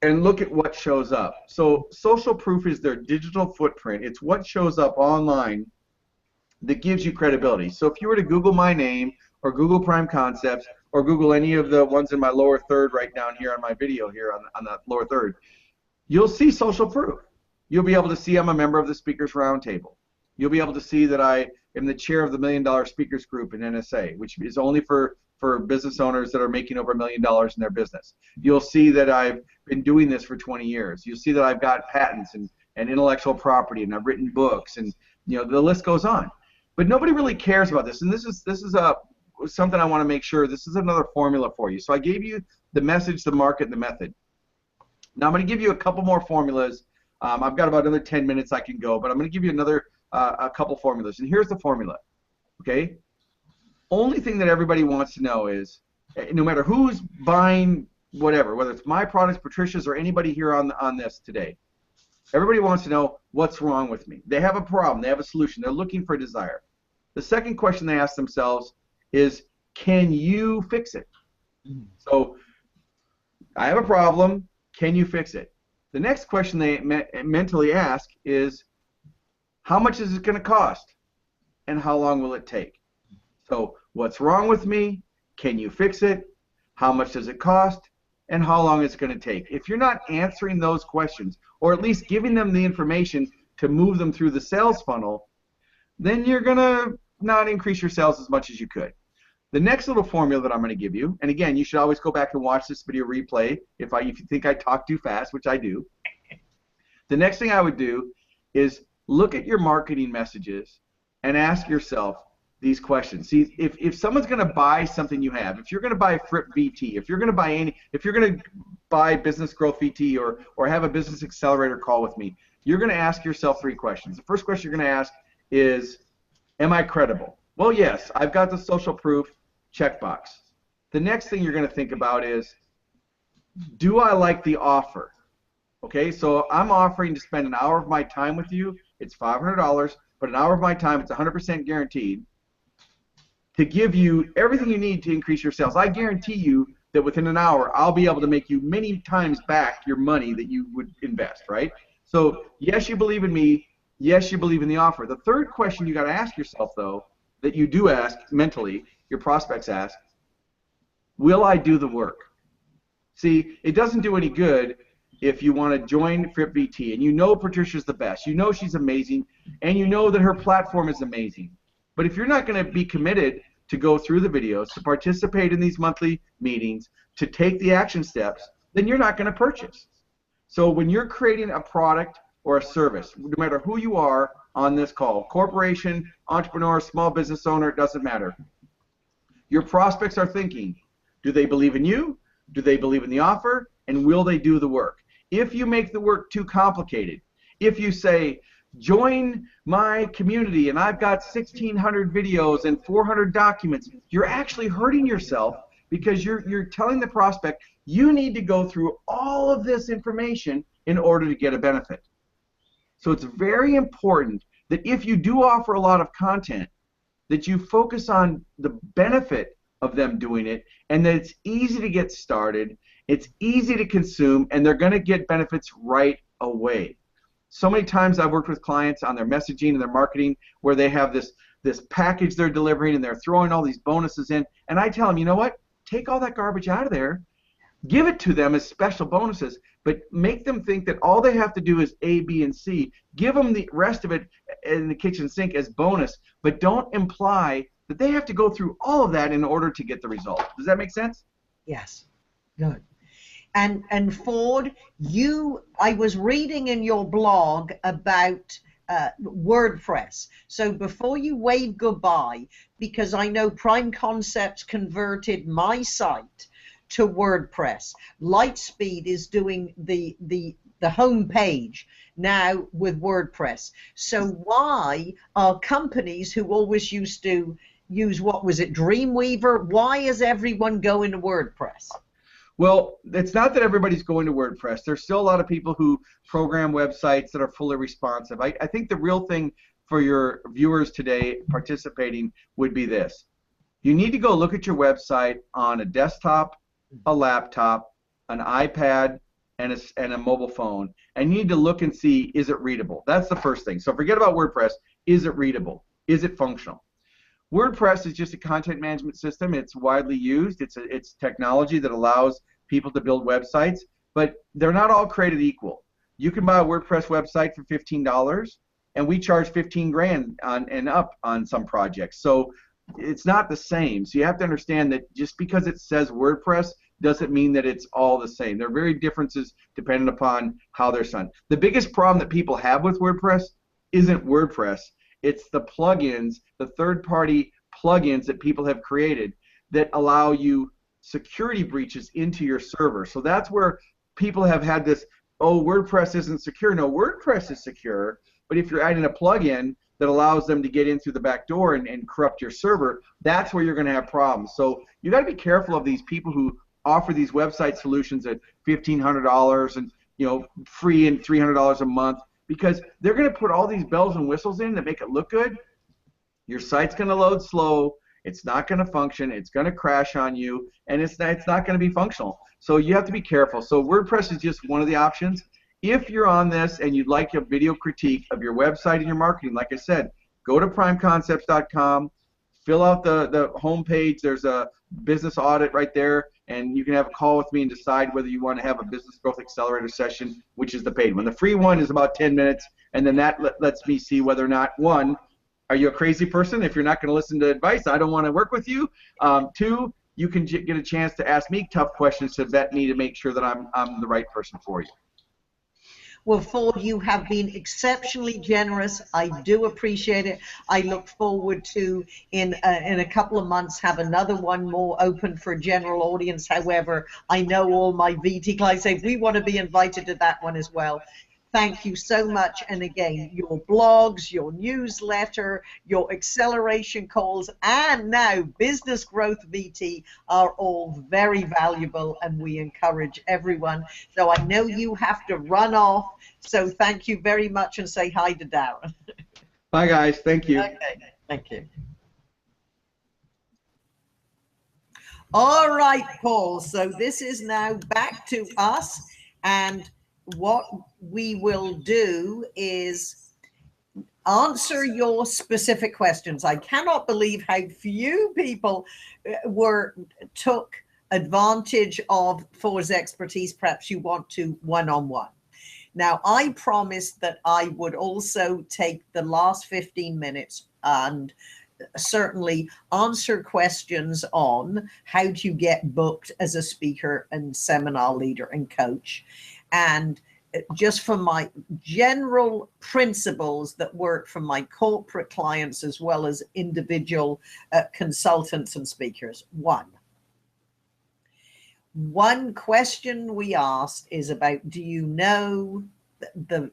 and look at what shows up. So social proof is their digital footprint. It's what shows up online that gives you credibility. So if you were to Google my name, or Google Prime Concepts, or Google any of the ones in my lower third right down here on my video here on the lower third, you'll see social proof. You'll be able to see I'm a member of the Speakers Roundtable. You'll be able to see that I am the chair of the $1 Million Speakers Group in NSA, which is only for for business owners that are making over $1 million in their business. You'll see that I've been doing this for 20 years. You'll see that I've got patents and intellectual property, and I've written books, and the list goes on. But nobody really cares about this, and this is something I want to make sure. This is another formula for you. So I gave you the message, the market, and the method. Now I'm going to give you a couple more formulas. I've got about another 10 minutes I can go, but I'm going to give you another a couple formulas. And here's the formula. Okay? Only thing that everybody wants to know is, no matter who's buying whatever, whether it's my products, Patricia's, or anybody here on this today, everybody wants to know what's wrong with me. They have a problem. They have a solution. They're looking for a desire. The second question they ask themselves is, can you fix it? So I have a problem. Can you fix it? The next question they mentally ask is, how much is it going to cost, and how long will it take? So what's wrong with me? Can you fix it? How much does it cost? And how long is it going to take? If you're not answering those questions, or at least giving them the information to move them through the sales funnel, then you're going to not increase your sales as much as you could. The next little formula that I'm going to give you, and again, you should always go back and watch this video replay if you think I talk too fast, which I do. The next thing I would do is look at your marketing messages and ask yourself these questions. See, if someone's going to buy something you have, if you're going to buy FrippVT, if you're going to buy Business Growth VT or have a business accelerator call with me, you're going to ask yourself 3 questions. The first question you're going to ask is, am I credible? Well, yes, I've got the social proof, checkbox. The next thing you're going to think about is, do I like the offer? Okay, so I'm offering to spend an hour of my time with you. It's $500, but an hour of my time, it's 100% guaranteed, to give you everything you need to increase your sales. I guarantee you that within an hour, I'll be able to make you many times back your money that you would invest, right? So yes, you believe in me. Yes, you believe in the offer. The third question you got to ask yourself, though, that you do ask mentally, your prospects ask, will I do the work? See, it doesn't do any good if you want to join FrippVT and you know Patricia's the best, you know she's amazing, and you know that her platform is amazing. But if you're not going to be committed to go through the videos, to participate in these monthly meetings, to take the action steps, then you're not going to purchase. So when you're creating a product or a service, no matter who you are on this call, corporation, entrepreneur, small business owner, it doesn't matter. Your prospects are thinking, do they believe in you? Do they believe in the offer? And will they do the work? If you make the work too complicated, if you say, join my community and I've got 1,600 videos and 400 documents, you're actually hurting yourself, because you're telling the prospect you need to go through all of this information in order to get a benefit. So it's very important that if you do offer a lot of content, that you focus on the benefit of them doing it, and that it's easy to get started, it's easy to consume, and they're going to get benefits right away. So many times I've worked with clients on their messaging and their marketing where they have this package they're delivering and they're throwing all these bonuses in, and I tell them, you know what, take all that garbage out of there, give it to them as special bonuses, but make them think that all they have to do is A, B, and C. Give them the rest of it in the kitchen sink as bonus, but don't imply that they have to go through all of that in order to get the result. Does that make sense? Yes. Good. And Ford, I was reading in your blog about WordPress. So before you wave goodbye, because I know Prime Concepts converted my site to WordPress. Lightspeed is doing the home page now with WordPress. So why are companies who always used to use, what was it, Dreamweaver, why is everyone going to WordPress? Well, it's not that everybody's going to WordPress. There's still a lot of people who program websites that are fully responsive. I think the real thing for your viewers today participating would be this. You need to go look at your website on a desktop, a laptop, an iPad, and a mobile phone, and you need to look and see, is it readable? That's the first thing. So forget about WordPress. Is it readable? Is it functional? WordPress is just a content management system. It's widely used. It's technology that allows people to build websites, but they're not all created equal. You can buy a WordPress website for $15, and we charge 15 grand and up on some projects. So it's not the same. So you have to understand that just because it says WordPress doesn't mean that it's all the same. There are very differences depending upon how they're done. The biggest problem that people have with WordPress isn't WordPress. It's the plugins, the third-party plugins that people have created that allow you security breaches into your server. So that's where people have had this, oh, WordPress isn't secure. No, WordPress is secure, but if you're adding a plugin that allows them to get in through the back door and corrupt your server, that's where you're going to have problems. So you got to be careful of these people who offer these website solutions at $1,500 and free and $300 a month, because they're going to put all these bells and whistles in that make it look good. Your site's going to load slow. It's not going to function. It's going to crash on you, and it's not going to be functional. So you have to be careful. So WordPress is just one of the options. If you're on this and you'd like a video critique of your website and your marketing, like I said, go to primeconcepts.com, fill out the homepage. There's a business audit right there, and you can have a call with me and decide whether you want to have a business growth accelerator session, which is the paid one. The free one is about 10 minutes, and then that lets me see whether or not, one, are you a crazy person? If you're not going to listen to advice, I don't want to work with you. Two, you can get a chance to ask me tough questions to vet me to make sure that I'm the right person for you. Well, Ford, you have been exceptionally generous. I do appreciate it. I look forward to, in a couple of months, have another one more open for a general audience. However, I know all my VT clients say we want to be invited to that one as well. Thank you so much. And again, your blogs, your newsletter, your acceleration calls, and now Business Growth VT are all very valuable, and we encourage everyone. So I know you have to run off, so thank you very much, and say hi to Darren. Bye, guys. Thank you. Okay, thank you. All right, Paul, so this is now back to us, and what we will do is answer your specific questions. I cannot believe how few people took advantage of Ford's expertise. Perhaps you want to one-on-one. Now, I promised that I would also take the last 15 minutes and certainly answer questions on how do you get booked as a speaker and seminar leader and coach, and just from my general principles that work for my corporate clients as well as individual consultants and speakers. One question we asked is about, do you know the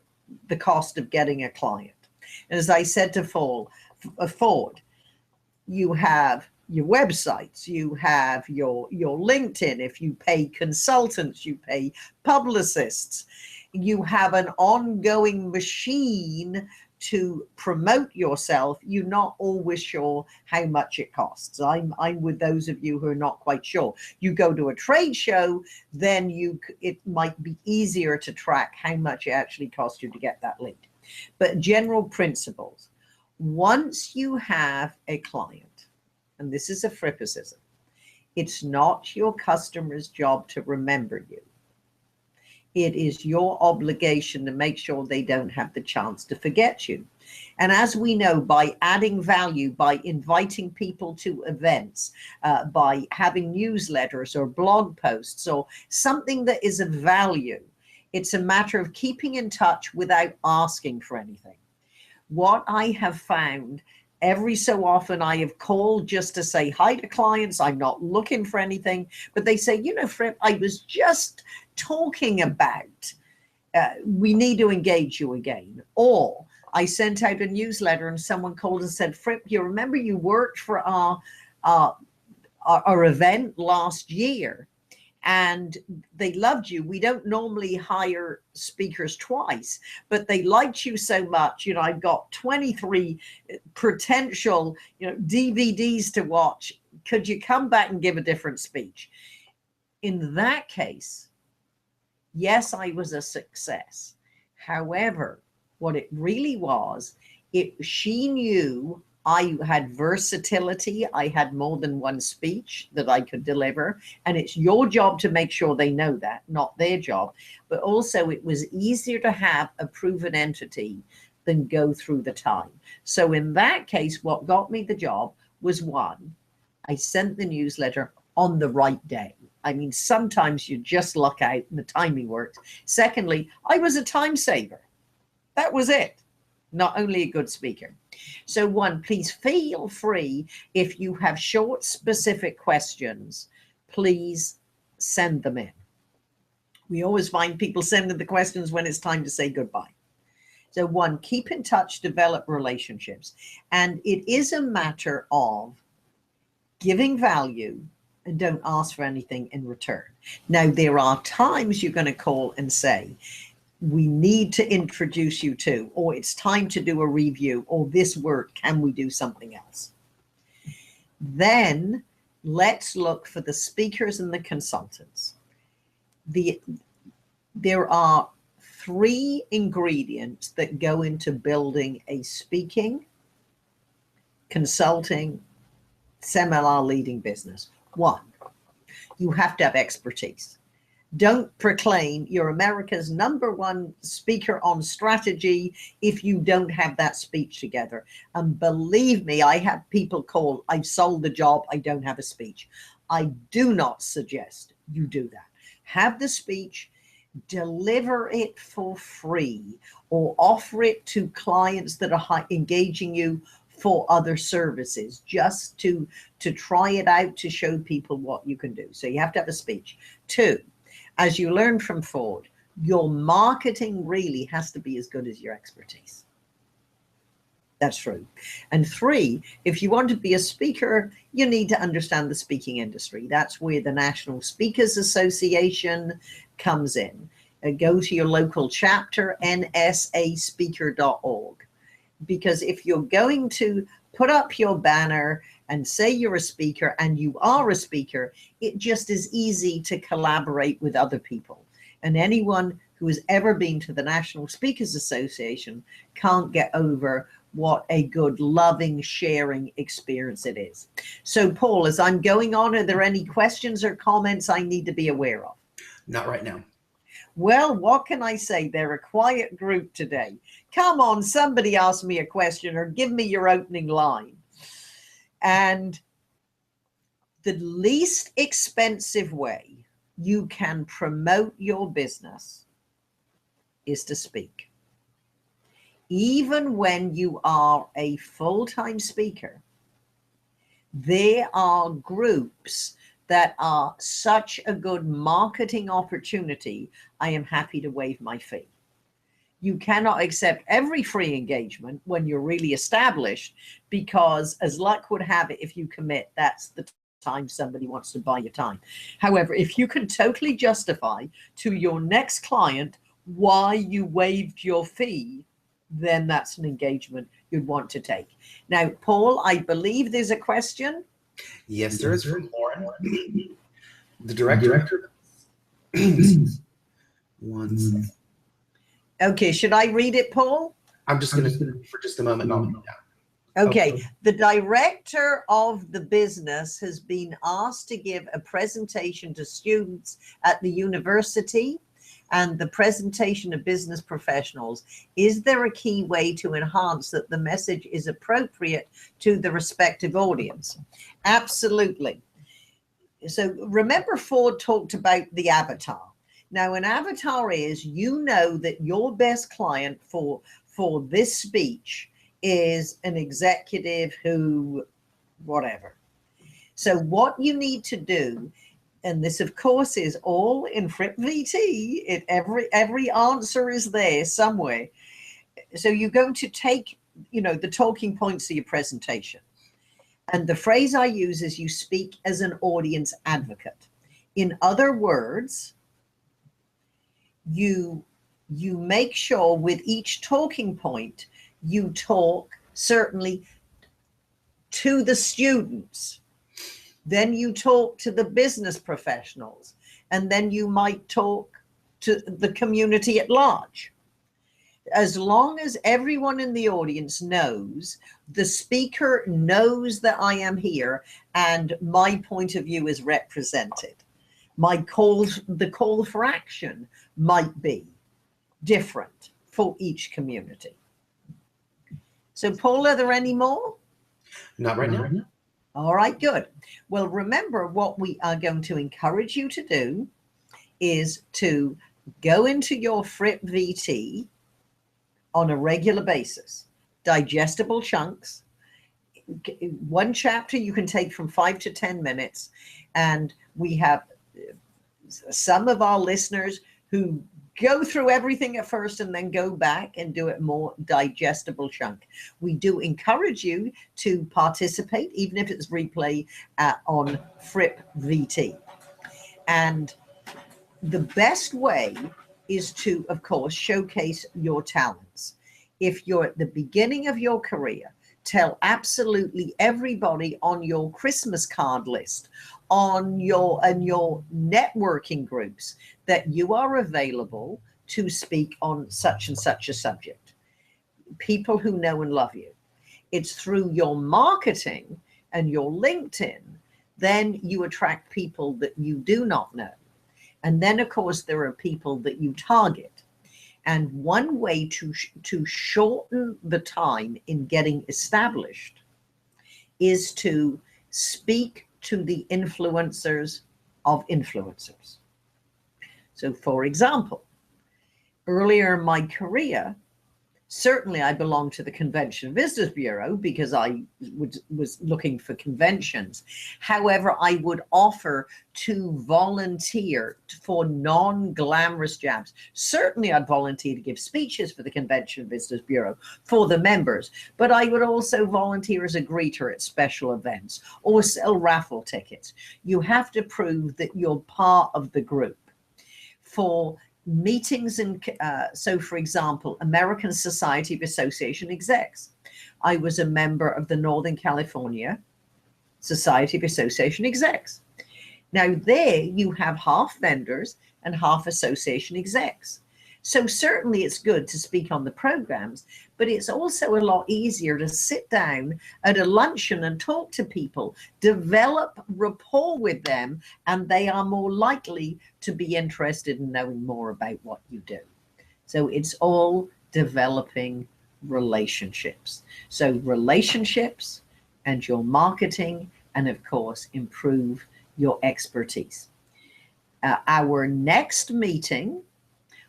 cost of getting a client? And as I said to Ford, you have your websites, you have your LinkedIn. If you pay consultants, you pay publicists. You have an ongoing machine to promote yourself. You're not always sure how much it costs. I'm with those of you who are not quite sure. You go to a trade show, then it might be easier to track how much it actually costs you to get that lead. But general principles, once you have a client, and this is a Frippism, it's not your customer's job to remember you. It is your obligation to make sure they don't have the chance to forget you. And as we know, by adding value, by inviting people to events, by having newsletters or blog posts or something that is of value, it's a matter of keeping in touch without asking for anything. What I have found, every so often I have called just to say hi to clients. I'm not looking for anything, but they say, you know, Fripp, I was just talking about, we need to engage you again. Or I sent out a newsletter and someone called and said, Fripp, you remember you worked for our event last year and they loved you. We don't normally hire speakers twice, but they liked you so much. You know, I've got 23 potential, DVDs to watch. Could you come back and give a different speech? In that case, yes, I was a success. However, what it really was, she knew I had versatility. I had more than one speech that I could deliver. And it's your job to make sure they know that, not their job. But also it was easier to have a proven entity than go through the time. So in that case, what got me the job was one, I sent the newsletter on the right day. I mean, sometimes you just luck out and the timing works. Secondly, I was a time saver. That was it. Not only a good speaker. So one, please feel free, if you have short, specific questions, please send them in. We always find people sending the questions when it's time to say goodbye. So one, keep in touch, develop relationships. And it is a matter of giving value and don't ask for anything in return. Now, there are times you're going to call and say, we need to introduce you to, or it's time to do a review, or this work, can we do something else? Then let's look for the speakers and the consultants. There are 3 ingredients that go into building a speaking, consulting, seminar leading business. 1, you have to have expertise. Don't proclaim you're America's #1 speaker on strategy if you don't have that speech together. And believe me, I have people call, I've sold the job, I don't have a speech. I do not suggest you do that. Have the speech, deliver it for free, or offer it to clients that are engaging you for other services, just to try it out, to show people what you can do. So you have to have a speech. 2, as you learned from Ford, your marketing really has to be as good as your expertise. That's true. And 3, if you want to be a speaker, you need to understand the speaking industry. That's where the National Speakers Association comes in. Go to your local chapter, nsaspeaker.org. Because if you're going to put up your banner and say you're a speaker and you are a speaker, it just is easy to collaborate with other people. And anyone who has ever been to the National Speakers Association can't get over what a good, loving, sharing experience it is. So Paul, as I'm going on, are there any questions or comments I need to be aware of? Not right now. Well, what can I say? They're a quiet group today. Come on, somebody ask me a question or give me your opening line. And the least expensive way you can promote your business is to speak. Even when you are a full-time speaker, there are groups that are such a good marketing opportunity, I am happy to waive my fee. You cannot accept every free engagement when you're really established, because as luck would have it, if you commit, that's the time somebody wants to buy your time. However, if you can totally justify to your next client why you waived your fee, then that's an engagement you'd want to take. Now, Paul, I believe there's a question. Yes, there is, from Lauren, the director. One second. Okay, should I read it, Paul? I'm just going to, for just a moment. Okay, the director of the business has been asked to give a presentation to students at the university and the presentation of business professionals. Is there a key way to enhance that the message is appropriate to the respective audience? Absolutely. So remember, Ford talked about the avatar. Now, an avatar is, you know that your best client for this speech is an executive who, whatever. So what you need to do, and this of course is all in FrippVT, every answer is there somewhere. So you're going to take, the talking points of your presentation. And the phrase I use is, you speak as an audience advocate. In other words, you make sure with each talking point, you talk certainly to the students, then you talk to the business professionals, and then you might talk to the community at large. As long as everyone in the audience knows, the speaker knows that I am here and my point of view is represented. The call for action might be different for each community. So Paul, are there any more? Not right now. All right, good. Well, remember, what we are going to encourage you to do is to go into your FrippVT on a regular basis, digestible chunks. One chapter you can take from 5 to 10 minutes, and we have some of our listeners who go through everything at first and then go back and do it more digestible chunk. We do encourage you to participate, even if it's replay on FrippVT. And the best way is to, of course, showcase your talents. If you're at the beginning of your career, tell absolutely everybody on your Christmas card list, on your networking groups, that you are available to speak on such and such a subject. People who know and love you. It's through your marketing and your LinkedIn, then you attract people that you do not know. And then, of course, there are people that you target. And one way to shorten the time in getting established is to speak to the influencers of influencers. So, for example, earlier in my career, certainly I belonged to the Convention Visitors Bureau because I was looking for conventions. However, I would offer to volunteer for non-glamorous jobs. Certainly I'd volunteer to give speeches for the Convention Visitors Bureau for the members, but I would also volunteer as a greeter at special events or sell raffle tickets. You have to prove that you're part of the group. For meetings, and so for example, American Society of Association Execs, I was a member of the Northern California Society of Association Execs. Now there you have half vendors and half association execs. So certainly it's good to speak on the programs, but it's also a lot easier to sit down at a luncheon and talk to people, develop rapport with them, and they are more likely to be interested in knowing more about what you do. So it's all developing relationships. So relationships and your marketing, and of course, improve your expertise. Our next meeting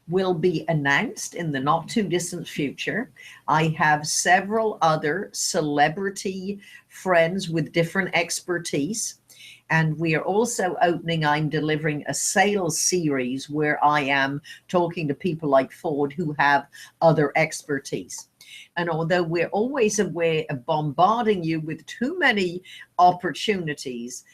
will be announced in the not too distant future. I have several other celebrity friends with different expertise. And we are also I'm delivering a sales series where I am talking to people like Ford who have other expertise. And although we're always aware of bombarding you with too many opportunities,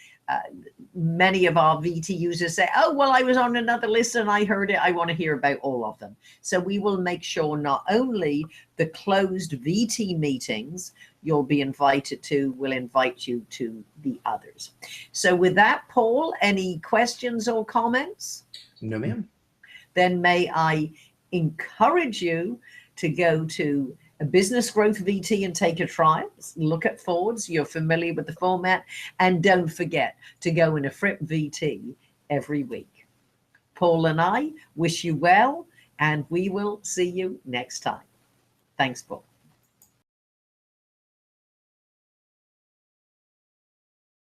many of our VT users say, oh, well, I was on another list and I heard it. I want to hear about all of them. So we will make sure not only the closed VT meetings you'll be invited to, will invite you to the others. So with that, Paul, any questions or comments? No, ma'am. Then may I encourage you to go to a Business Growth VT and take a trial. Look at Ford's. You're familiar with the format. And don't forget to go in a FrippVT every week. Paul and I wish you well, and we will see you next time. Thanks, Paul.